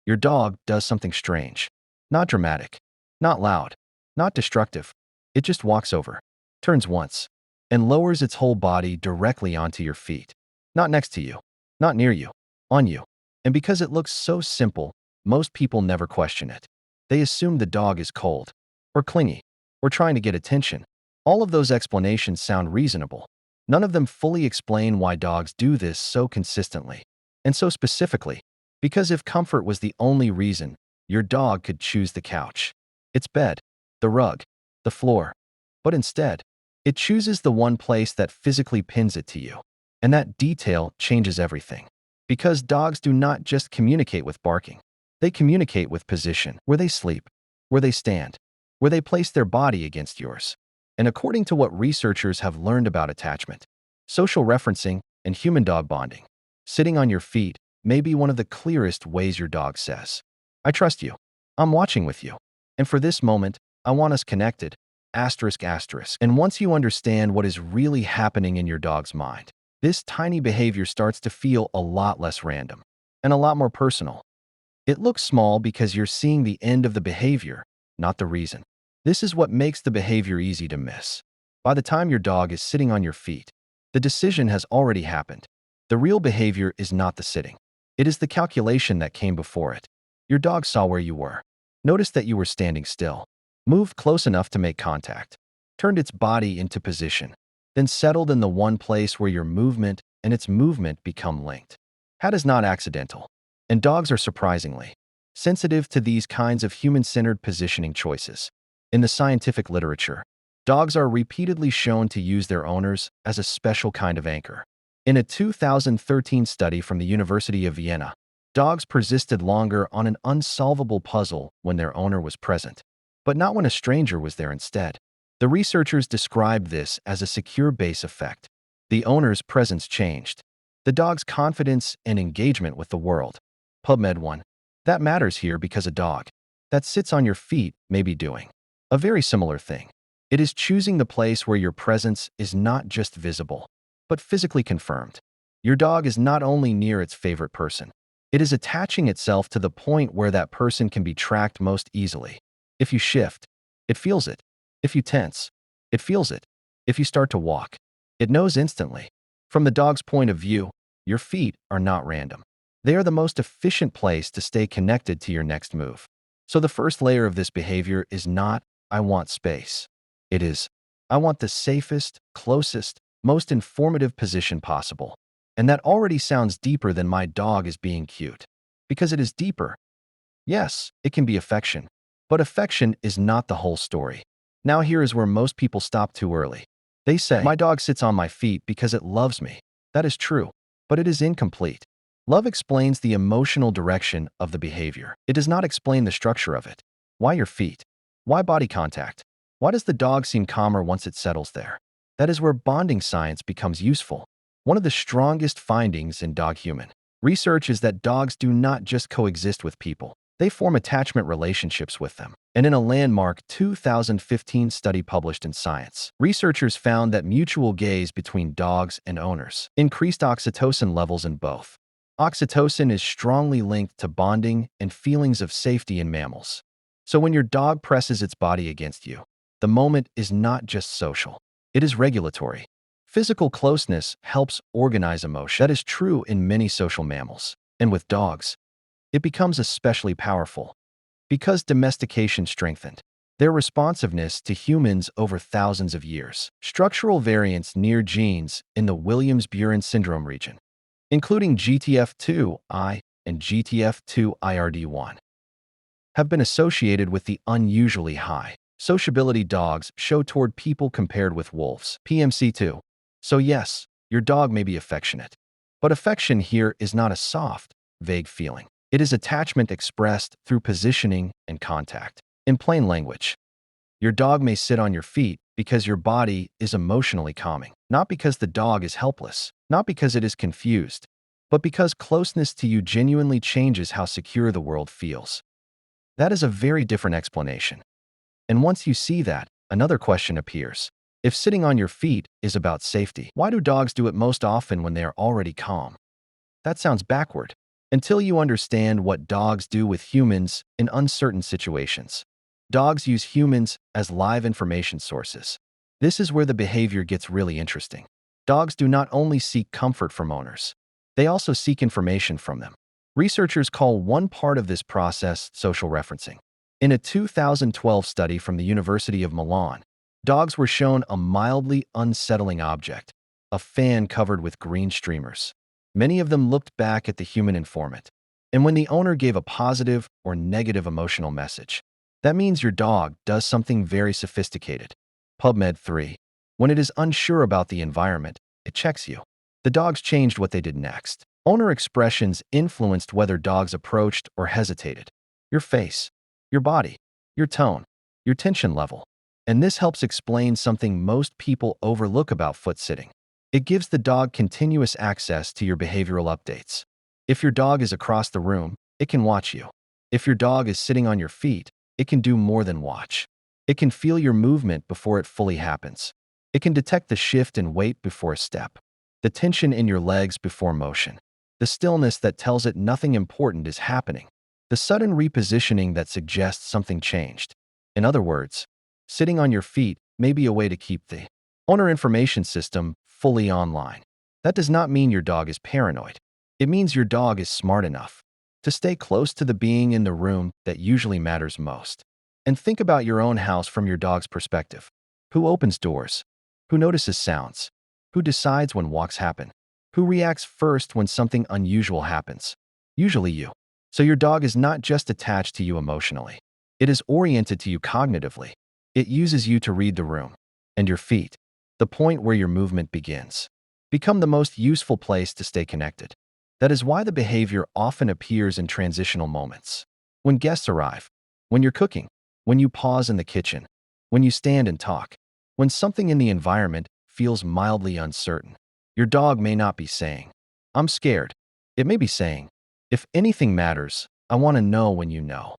Your dog does something strange. Not dramatic, not loud, not destructive. It just walks over, turns once, and lowers its whole body directly onto your feet. Not next to you, not near you, on you. And because it looks so simple, most people never question it. They assume the dog is cold, or clingy, or trying to get attention. All of those explanations sound reasonable. None of them fully explain why dogs do this so consistently, and so specifically. Because if comfort was the only reason, your dog could choose the couch, its bed, the rug, the floor. But instead, it chooses the one place that physically pins it to you. And that detail changes everything. Because dogs do not just communicate with barking. They communicate with position, where they sleep, where they stand, where they place their body against yours. And according to what researchers have learned about attachment, social referencing, and human-dog bonding, sitting on your feet may be one of the clearest ways your dog says, "I trust you. I'm watching with you. And for this moment, I want us connected." Asterisk, asterisk. And once you understand what is really happening in your dog's mind, this tiny behavior starts to feel a lot less random and a lot more personal. It looks small because you're seeing the end of the behavior, not the reason. This is what makes the behavior easy to miss. By the time your dog is sitting on your feet, the decision has already happened. The real behavior is not the sitting. It is the calculation that came before it. Your dog saw where you were, noticed that you were standing still, moved close enough to make contact, turned its body into position, then settled in the one place where your movement and its movement become linked. That is not accidental, and dogs are surprisingly sensitive to these kinds of human-centered positioning choices. In the scientific literature, dogs are repeatedly shown to use their owners as a special kind of anchor. In a 2013 study from the University of Vienna, dogs persisted longer on an unsolvable puzzle when their owner was present, but not when a stranger was there instead. The researchers described this as a secure base effect. The owner's presence changed the dog's confidence and engagement with the world. PubMed 1. That matters here because a dog that sits on your feet may be doing a very similar thing. It is choosing the place where your presence is not just visible, but physically confirmed. Your dog is not only near its favorite person, it is attaching itself to the point where that person can be tracked most easily. If you shift, it feels it. If you tense, it feels it. If you start to walk, it knows instantly. From the dog's point of view, your feet are not random. They are the most efficient place to stay connected to your next move. So the first layer of this behavior is not, "I want space." It is, "I want the safest, closest, most informative position possible." And that already sounds deeper than "my dog is being cute." Because it is deeper. Yes, it can be affection, but affection is not the whole story. Now here is where most people stop too early. They say, "My dog sits on my feet because it loves me." That is true, but it is incomplete. Love explains the emotional direction of the behavior. It does not explain the structure of it. Why your feet? Why body contact? Why does the dog seem calmer once it settles there? That is where bonding science becomes useful. One of the strongest findings in dog-human research is that dogs do not just coexist with people. They form attachment relationships with them. And in a landmark 2015 study published in Science, researchers found that mutual gaze between dogs and owners increased oxytocin levels in both. Oxytocin is strongly linked to bonding and feelings of safety in mammals. So when your dog presses its body against you, the moment is not just social. It is regulatory. Physical closeness helps organize emotion. That is true in many social mammals. And with dogs, it becomes especially powerful because domestication strengthened their responsiveness to humans over thousands of years. Structural variants near genes in the Williams-Beuren syndrome region, including GTF2I and GTF2IRD1, have been associated with the unusually high sociability dogs show toward people compared with wolves. PMC2. So yes, your dog may be affectionate, but affection here is not a soft, vague feeling. It is attachment expressed through positioning and contact. In plain language, your dog may sit on your feet because your body is emotionally calming, not because the dog is helpless, not because it is confused, but because closeness to you genuinely changes how secure the world feels. That is a very different explanation. And once you see that, another question appears. If sitting on your feet is about safety, why do dogs do it most often when they are already calm? That sounds backward. until you understand what dogs do with humans in uncertain situations. Dogs use humans as live information sources. This is where the behavior gets really interesting. Dogs do not only seek comfort from owners, they also seek information from them. Researchers call one part of this process social referencing. In a 2012 study from the University of Milan, dogs were shown a mildly unsettling object, a fan covered with green streamers. Many of them looked back at the human informant, and when the owner gave a positive or negative emotional message, that means your dog does something very sophisticated. PubMed 3. When it is unsure about the environment, it checks you. The dogs changed what they did next. Owner expressions influenced whether dogs approached or hesitated. Your face, your body, your tone, your tension level. And this helps explain something most people overlook about foot sitting. It gives the dog continuous access to your behavioral updates. If your dog is across the room, it can watch you. If your dog is sitting on your feet, it can do more than watch. It can feel your movement before it fully happens. It can detect the shift in weight before a step, the tension in your legs before motion, the stillness that tells it nothing important is happening, the sudden repositioning that suggests something changed. In other words, sitting on your feet may be a way to keep the owner information system fully online. That does not mean your dog is paranoid. It means your dog is smart enough to stay close to the being in the room that usually matters most. And think about your own house from your dog's perspective. Who opens doors? Who notices sounds? Who decides when walks happen? Who reacts first when something unusual happens? Usually you. So your dog is not just attached to you emotionally. It is oriented to you cognitively. It uses you to read the room. And your feet, the point where your movement begins, become the most useful place to stay connected. That is why the behavior often appears in transitional moments. When guests arrive, when you're cooking, when you pause in the kitchen, when you stand and talk, when something in the environment feels mildly uncertain. Your dog may not be saying, "I'm scared." It may be saying, "If anything matters, I want to know when you know."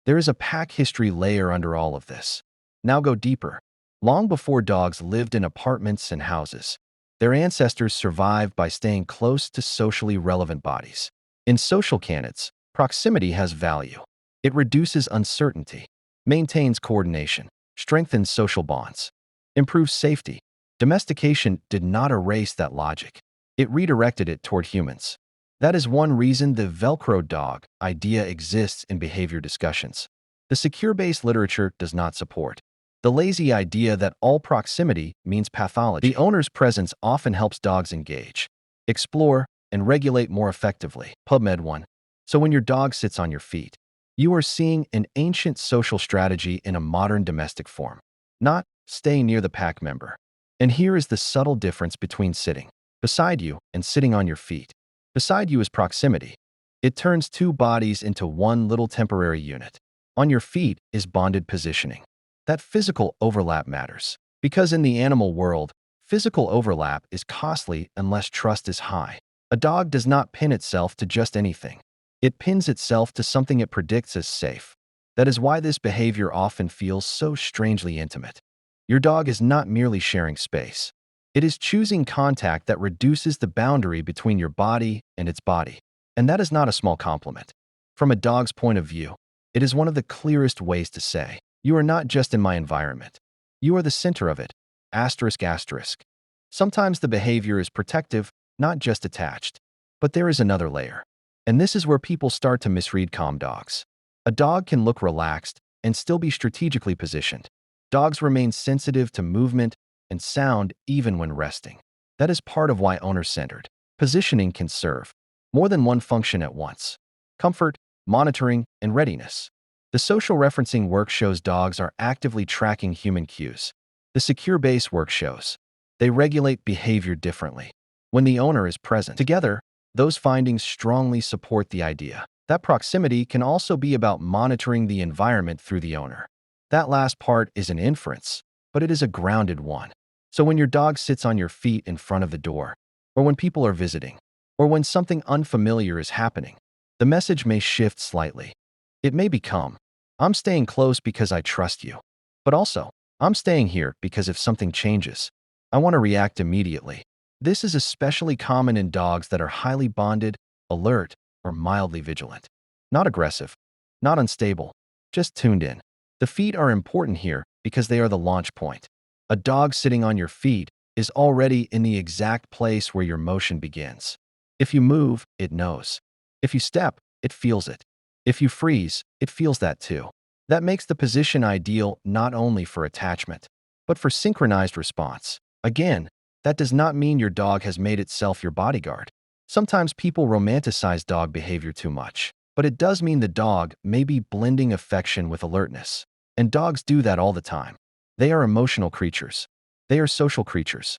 There is a pack history layer under all of this. Now go deeper. Long before dogs lived in apartments and houses, their ancestors survived by staying close to socially relevant bodies. In social canons, proximity has value. It reduces uncertainty, maintains coordination, strengthens social bonds, improves safety. Domestication did not erase that logic. It redirected it toward humans. That is one reason the Velcro dog idea exists in behavior discussions. The secure-based literature does not support the lazy idea that all proximity means pathology. The owner's presence often helps dogs engage, explore, and regulate more effectively. PubMed 1. So when your dog sits on your feet, you are seeing an ancient social strategy in a modern domestic form, not stay near the pack member. And here is the subtle difference between sitting beside you and sitting on your feet. Beside you is proximity. It turns two bodies into one little temporary unit. On your feet is bonded positioning. That physical overlap matters. Because in the animal world, physical overlap is costly unless trust is high. A dog does not pin itself to just anything. It pins itself to something it predicts as safe. That is why this behavior often feels so strangely intimate. Your dog is not merely sharing space. It is choosing contact that reduces the boundary between your body and its body. And that is not a small compliment. From a dog's point of view, it is one of the clearest ways to say, "You are not just in my environment. You are the center of it." Asterisk, asterisk. Sometimes the behavior is protective, not just attached. But there is another layer. And this is where people start to misread calm dogs. A dog can look relaxed and still be strategically positioned. Dogs remain sensitive to movement and sound even when resting. That is part of why owner-centered positioning can serve more than one function at once: comfort, monitoring, and readiness. The social referencing work shows dogs are actively tracking human cues. The secure base work shows they regulate behavior differently when the owner is present. Together, those findings strongly support the idea that proximity can also be about monitoring the environment through the owner. That last part is an inference, but it is a grounded one. So when your dog sits on your feet in front of the door, or when people are visiting, or when something unfamiliar is happening, the message may shift slightly. It may become, "I'm staying close because I trust you," but also, "I'm staying here because if something changes, I want to react immediately." This is especially common in dogs that are highly bonded, alert, or mildly vigilant. Not aggressive, not unstable, just tuned in. The feet are important here because they are the launch point. A dog sitting on your feet is already in the exact place where your motion begins. If you move, it knows. If you step, it feels it. If you freeze, it feels that too. That makes the position ideal not only for attachment, but for synchronized response. Again, that does not mean your dog has made itself your bodyguard. Sometimes people romanticize dog behavior too much, but it does mean the dog may be blending affection with alertness. And dogs do that all the time. They are emotional creatures. They are social creatures.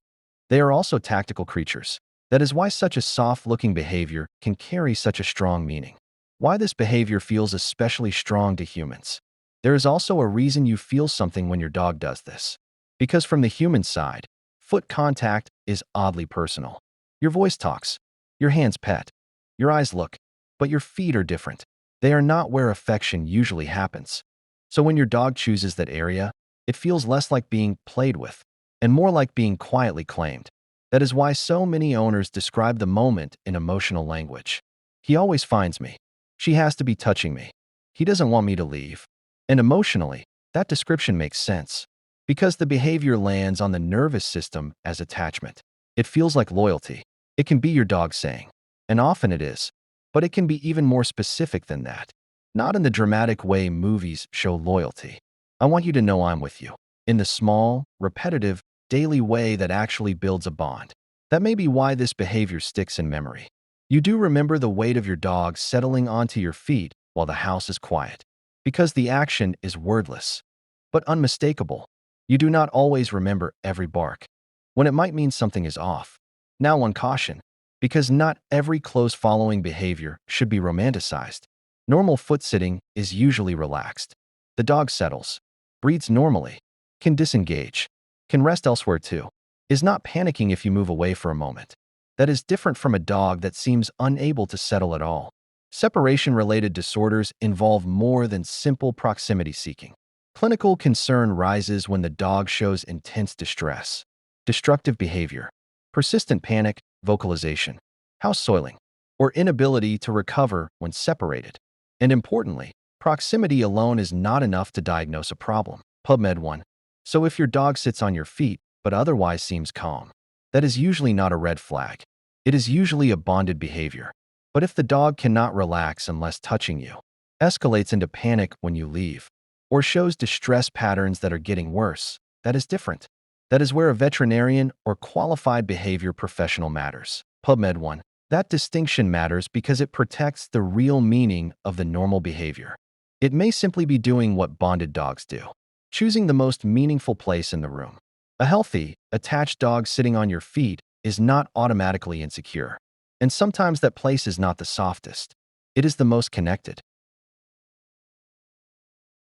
They are also tactical creatures. That is why such a soft-looking behavior can carry such a strong meaning. Why this behavior feels especially strong to humans. There is also a reason you feel something when your dog does this. Because from the human side, foot contact is oddly personal. Your voice talks, your hands pet, your eyes look, but your feet are different. They are not where affection usually happens. So when your dog chooses that area, it feels less like being played with and more like being quietly claimed. That is why so many owners describe the moment in emotional language. He always finds me. She has to be touching me. He doesn't want me to leave. And emotionally, that description makes sense. Because the behavior lands on the nervous system as attachment. It feels like loyalty. It can be your dog saying, and often it is, but it can be even more specific than that. Not in the dramatic way movies show loyalty. I want you to know I'm with you. In the small, repetitive, daily way that actually builds a bond. That may be why this behavior sticks in memory. You do remember the weight of your dog settling onto your feet while the house is quiet. Because the action is wordless, but unmistakable. You do not always remember every bark, when it might mean something is off. Now one caution, because not every close following behavior should be romanticized. Normal foot sitting is usually relaxed. The dog settles, breathes normally, can disengage, can rest elsewhere too, is not panicking if you move away for a moment. That is different from a dog that seems unable to settle at all. Separation-related disorders involve more than simple proximity seeking. Clinical concern rises when the dog shows intense distress, destructive behavior, persistent panic, vocalization, house soiling, or inability to recover when separated. And importantly, proximity alone is not enough to diagnose a problem. PubMed 1. So if your dog sits on your feet but otherwise seems calm, that is usually not a red flag. It is usually a bonded behavior. But if the dog cannot relax unless touching you, escalates into panic when you leave, or shows distress patterns that are getting worse, that is different. That is where a veterinarian or qualified behavior professional matters. PubMed 1. That distinction matters because it protects the real meaning of the normal behavior. It may simply be doing what bonded dogs do, choosing the most meaningful place in the room. A healthy, attached dog sitting on your feet is not automatically insecure. And sometimes that place is not the softest. It is the most connected.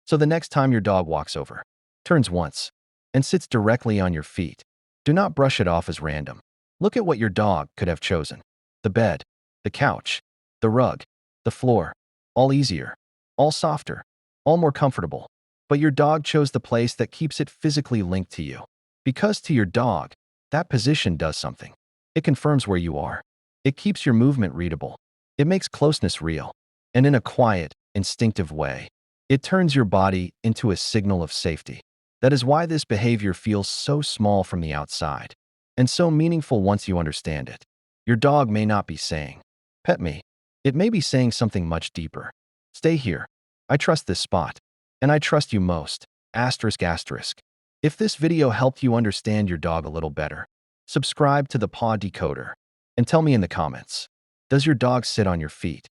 So the next time your dog walks over, turns once, and sits directly on your feet, do not brush it off as random. Look at what your dog could have chosen. The bed, the couch, the rug, the floor, all easier, all softer, all more comfortable. But your dog chose the place that keeps it physically linked to you. Because to your dog, that position does something. It confirms where you are. It keeps your movement readable. It makes closeness real. And in a quiet, instinctive way, it turns your body into a signal of safety. That is why this behavior feels so small from the outside, and so meaningful once you understand it. Your dog may not be saying, "Pet me." It may be saying something much deeper. "Stay here. I trust this spot. And I trust you most." Asterisk asterisk. If this video helped you understand your dog a little better, subscribe to the Paw Decoder and tell me in the comments, does your dog sit on your feet?